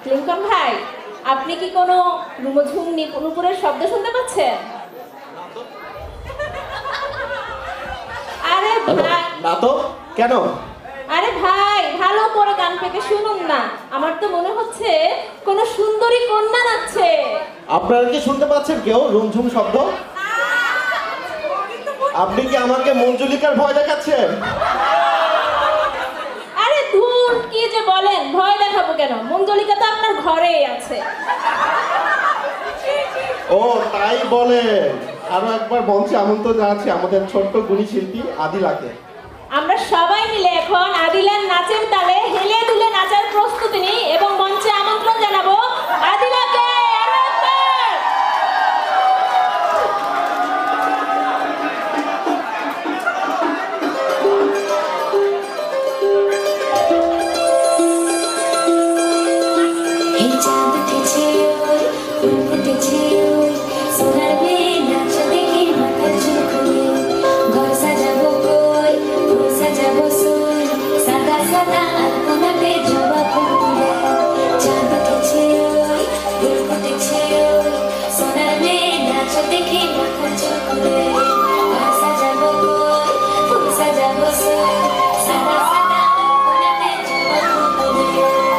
Lincoln ভাই, আপনি কি কোনো রুমঝুমনি নুপুরের শব্দ শুনতে পাচ্ছেন? আরে ভাই না তো, কেন? আরে ভাই, ভালো করে কান পেতে শুনুন না। আমার তো মনে হচ্ছে কোনো সুন্দরী কন্যা নাচছে। আপনারা কি শুনতে পাচ্ছেন কেউ রুমঝুম শব্দ? আপনি কি আমাকে মঞ্জুলিকার ভয় দেখাচ্ছেন? আরে ধুর, কি যে বলেন, ভয় দেখাবো কেন? মঞ্জলিকা তো আপনার ঘরেই আছে। ও তাই বলেন। আরো একবার মঞ্চে আমন্ত্রণ জানাচ্ছি আমাদের ছোট্ট গুণী শিল্পী আদিলাকে। আমরা সবাই মিলে এখন আদিলার নাচের তালে হেলে দুলে নাচার প্রস্তুতি নিই এবং মঞ্চে আমন্ত্রণ জানাবো আদিলাকে। আরো একবার। এই চাঁদ উঠেছে ওই, ফুল ফুটেছে ওই, সোনার মেয়ে নাচ দেখে মাথার চুল খুলে। ঘর সাজাবো কই, ফুল সাজাবো সই, সাদা সাদা আলপনাতে জবা ফুল তুলে। চাঁদ উঠেছে ওই, ফুল ফুটেছে ওই, সোনার মেয়ে নাচ দেখে মাথার চুল খুলে। ঘর সাজাবো কই, ফুল সাজাবো সই, সাদা সাদা আলপনাতে জবা ফুল তুলে।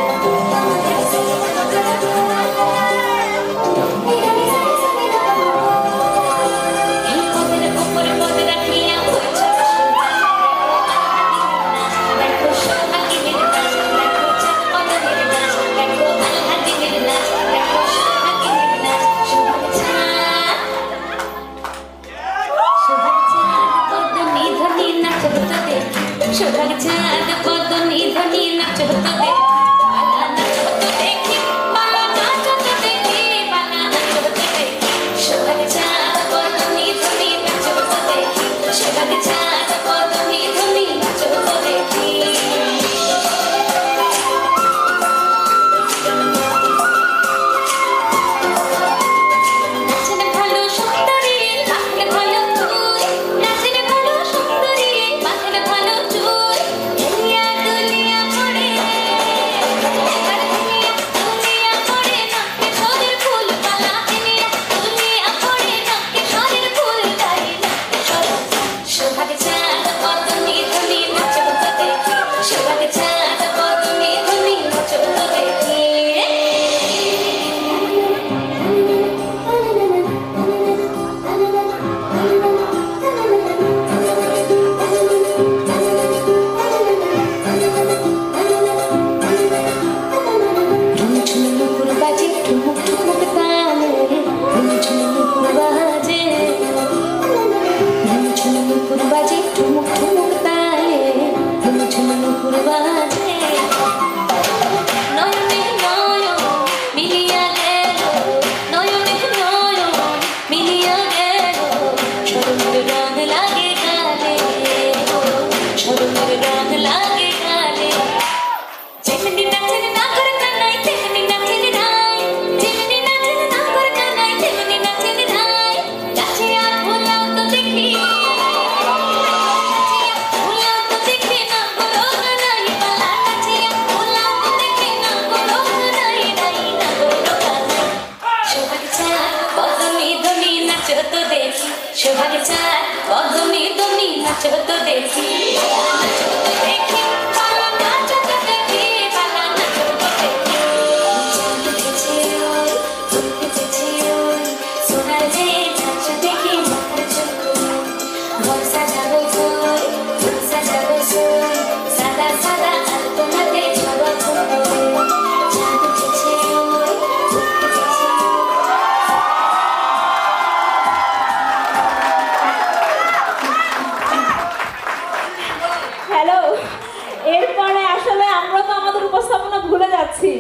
এরপরে আসলে আমরা তো আমাদের উপস্থাপনা ভুলে যাচ্ছি।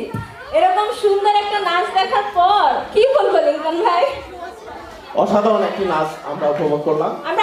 এরকম সুন্দর একটা নাচ দেখার পর কি বলবো লিংকন ভাই? অসাধারণ একটি নাচ আমরা উপভোগ করলাম। আমরা